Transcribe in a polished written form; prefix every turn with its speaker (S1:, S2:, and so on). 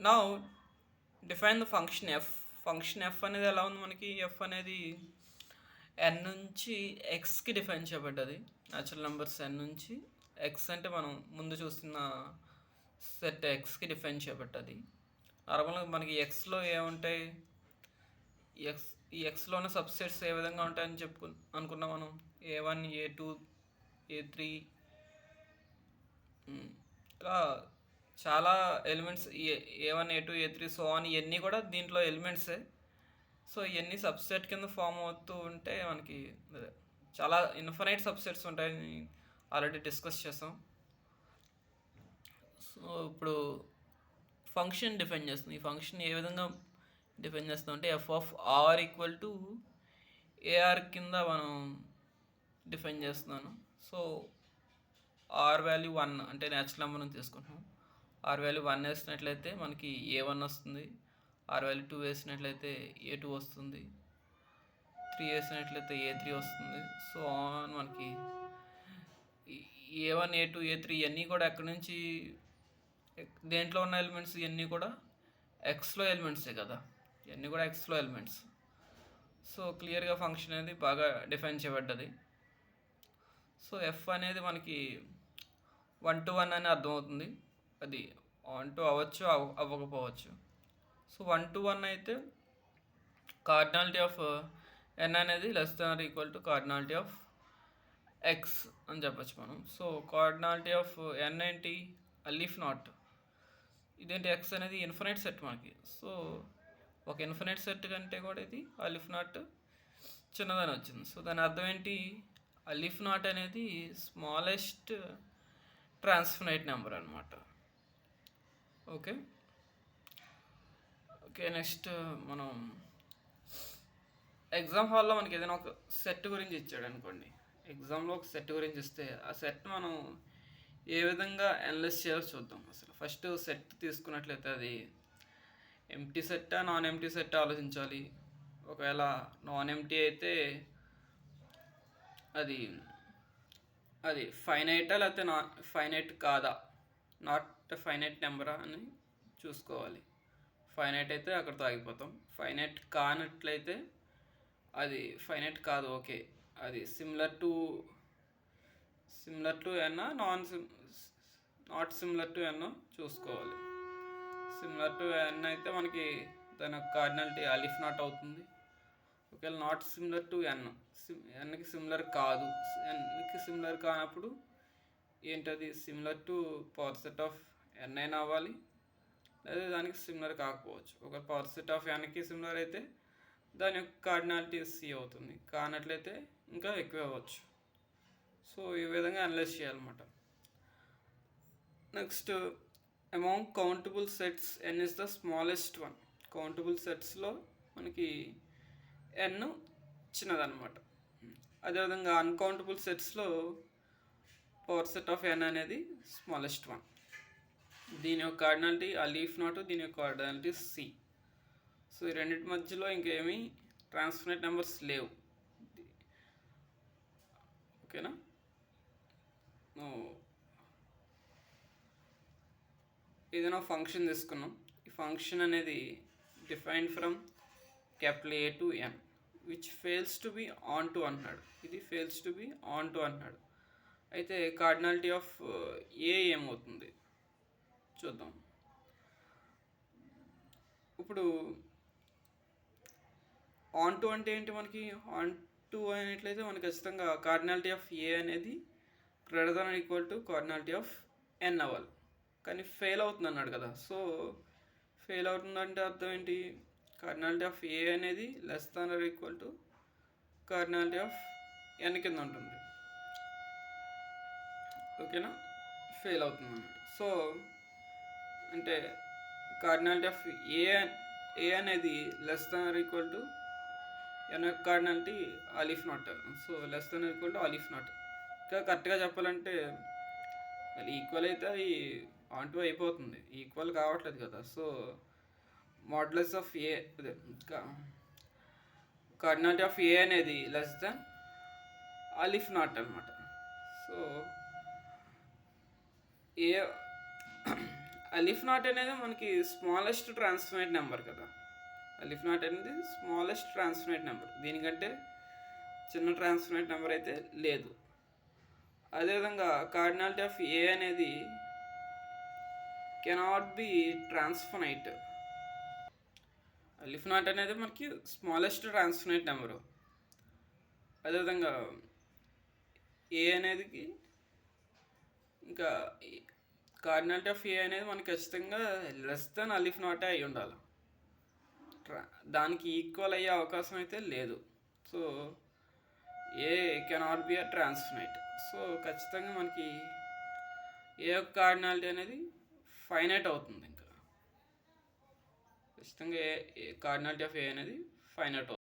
S1: Now define the function F. Function F అనేది ఎలా ఉంది మనకి? ఎఫ్ అనేది ఎన్ నుంచి ఎక్స్కి డిఫైన్ చేయబడ్డది. న్యాచురల్ నెంబర్స్ ఎన్ నుంచి ఎక్స్ అంటే మనం ముందు చూస్తున్న సెట్ ఎక్స్కి డిఫైన్ చేయబడ్డది. నార్మల్గా మనకి ఎక్స్లో ఏముంటాయి? ఈ ఎక్స్లోనే సబ్సెట్స్ ఏ విధంగా ఉంటాయని అనుకున్నాం మనం. A1, A2, A3 ఇలా చాలా elements A1, A2, A3 so on ఇవన్నీ కూడా దీంట్లో ఎలిమెంట్సే. సో ఇవన్నీ సబ్సెట్ కింద ఫామ్ అవుతూ ఉంటే మనకి చాలా ఇన్ఫైనైట్ సబ్సెట్స్ ఉంటాయని ఆల్రెడీ డిస్కస్ చేసాం. సో ఇప్పుడు ఫంక్షన్ డిఫైన్ చేస్తుంది. ఈ ఫంక్షన్ ఏ విధంగా డిఫైన్ చేస్తాం అంటే F of R equal to AR కింద మనం డిఫైన్ చేస్తున్నాను. సో ఆర్ వాల్యూ 1 అంటే న్యాచురల్ నెంబర్ని తీసుకుంటున్నాం. ఆర్ వాల్యూ 1 వేసినట్లయితే మనకి A1 వస్తుంది. ఆర్ వాల్యూ 2 వేసినట్లయితే A2 వస్తుంది. 3 వేసినట్లయితే A3 వస్తుంది. సో ఆన్ మనకి A1, A2, A3 ఇవన్నీ కూడా ఎక్కడి నుంచి, దేంట్లో ఉన్న ఎలిమెంట్స్ ఇవన్నీ కూడా ఎక్స్లో ఎలిమెంట్సే కదా, ఇవన్నీ కూడా ఎక్స్లో ఎలిమెంట్స్. సో క్లియర్గా ఫంక్షన్ అనేది బాగా డిఫైన్ చేయబడ్డది. సో ఎఫ్ అనేది మనకి 1 to 1 అని అర్థమవుతుంది. అది ఆన్ టు అవ్వచ్చు, అవ్వకపోవచ్చు. సో 1 to 1 అయితే కార్డినాలిటీ ఆఫ్ ఎన్ అనేది less than or equal to cardinality of X అని చెప్పచ్చు మనం. సో కార్డినాలిటీ ఆఫ్ ఎన్ ఏంటి? అలీఫ్ నాట్. ఇదేంటి? ఎక్స్ అనేది ఇన్ఫినైట్ సెట్ మనకి. సో ఒక ఇన్ఫినైట్ సెట్ కంటే కూడా ఇది అలీఫ్ నాట్ చిన్నదని వచ్చింది. సో దాని అర్థం ఏంటి? అలీఫ్ నాట్ అనేది స్మాలెస్ట్ ట్రాన్స్ఫినైట్ నెంబర్ అనమాట. ఓకే నెక్స్ట్ మనం ఎగ్జామ్ హాల్లో మనకి ఏదైనా ఒక సెట్ గురించి ఇచ్చాడు అనుకోండి. ఎగ్జామ్లో ఒక సెట్ గురించి ఇస్తే ఆ సెట్ మనం ఏ విధంగా అనలైజ్ చేయాలో చూద్దాం. అసలు ఫస్ట్ సెట్ తీసుకున్నట్లయితే అది ఎంప్టీ సెట్టా నాన్ ఎంప్టీ సెట్ ఆలోచించాలి. ఒకవేళ నాన్ ఎంప్టీ అయితే అది ఫైనైటా లేకపోతే ఫైనైట్ కాదా, నాట్ ఫైనైట్ నెంబరా అని చూసుకోవాలి. ఫైనైట్ అయితే అక్కడితో ఆగిపోతాం. ఫైనైట్ కానట్లయితే అది ఫైనైట్ కాదు, ఓకే, అది సిమిలర్ టు ఎన్నో నాట్ సిమిలర్ టు ఎన్నో చూసుకోవాలి. సిమిలర్ టు ఎన్ అయితే మనకి దాని కార్డినాలిటీ అలీఫ్ నాట్ అవుతుంది. ఒకవేళ నాట్ సిమిలర్ టు ఎన్కి సిమిలర్ కాదు, ఎన్కి సిమిలర్ కానప్పుడు ఏంటది? Similar to power set of N అయినా అవ్వాలి, లేదా దానికి సిమిలర్ కాకపోవచ్చు. ఒక పవర్ సెట్ ఆఫ్ ఎన్కి సిమిలర్ అయితే దాని యొక్క కార్డినాలిటీ సి అవుతుంది, కానట్లయితే ఇంకా ఎక్కువ అవ్వచ్చు. సో ఈ విధంగా అనలైజ్ చేయాలన్నమాట. Next, among countable sets N is the smallest one. Countable సెట్స్లో మనకి ఎన్ చిన్నదన్నమాట. అదేవిధంగా అన్కౌంటబుల్ సెట్స్లో పవర్ సెట్ ఆఫ్ ఎన్ అనేది స్మాలెస్ట్ వన్. దీని యొక్క కార్డినాలిటీ అలీఫ్ నాట్, దీని యొక్క కార్డినాలిటీ సి. సో ఈ రెండింటి మధ్యలో ఇంకేమీ ట్రాన్స్ఫినైట్ నెంబర్స్ లేవు. ఓకేనా? ఏదైనా ఫంక్షన్ తీసుకున్నాం. ఈ ఫంక్షన్ అనేది defined from capital A to N which fails to be on to అన్నాడు. ఇది fails to be on to అన్నాడు. అయితే కార్డినాలిటీ ఆఫ్ ఏ ఏమవుతుంది చూద్దాం. ఇప్పుడు ఆన్ టు అంటే ఏంటి? మనకి ఆన్ టు అయినట్లయితే మనకి ఖచ్చితంగా కార్డినాలిటీ ఆఫ్ ఏ అనేది greater than equal to cardinality of N అవ్వాలి. కానీ ఫెయిల్ అవుతుంది అన్నాడు కదా. సో ఫెయిల్ అవుతుందంటే అర్థం ఏంటి? కార్డినాలిటీ ఆఫ్ ఏ అనేది less than or equal to cardinality of N కింద ఉంటుంది. ఓకేనా? ఫెయిల్ అవుతుంది అన్నమాట. సో అంటే కార్డినాలిటీ ఆఫ్ ఏ అనేది less than or equal to N యొక్క cardinality aleph naught. So less than equal to aleph naught. ఇంకా కరెక్ట్గా చెప్పాలంటే ఈక్వల్ అయితే అది ఆన్ టు అయిపోతుంది, ఈక్వల్ కావట్లేదు కదా. So modulus of A cardinality of A అనేది లెస్ దాన్ అలీఫ్ నాట్ అనమాట. సో ఏ అలిఫ్ నాట్ అనేది మనకి స్మాలెస్ట్ ట్రాన్స్ఫర్మేట్ నెంబర్ కదా. అలిఫ్ నాట్ అనేది స్మాలెస్ట్ ట్రాన్స్ఫర్మేట్ నెంబర్, దీనికంటే చిన్న ట్రాన్స్ఫర్మేట్ నెంబర్ అయితే లేదు. అదేవిధంగా కార్డినాలిటీ ఆఫ్ ఏ అనేది కెనాట్ బి ట్రాన్స్ఫర్నైట్. అలిఫ్ నాట్ అనేది మనకి స్మాలెస్ట్ ట్రాన్స్ఫర్నైట్ నెంబరు. అదేవిధంగా ఏ అనేది ఇంకా కార్డినాలిటీ ఆఫ్ ఏ అనేది మనకి ఖచ్చితంగా లెస్ దెన్ అలిఫ్ నాటే అయి ఉండాలి, దానికి ఈక్వల్ అయ్యే అవకాశం అయితే లేదు. So A cannot be a transfinite. So ఖచ్చితంగా మనకి ఏ యొక్క కార్డినాలిటీ అనేది ఫైనైట్ అవుతుంది. ఇంకా ఖచ్చితంగా ఏ కార్డినాలిటీ ఆఫ్ ఏ అనేది ఫైనైట్ అవుతుంది.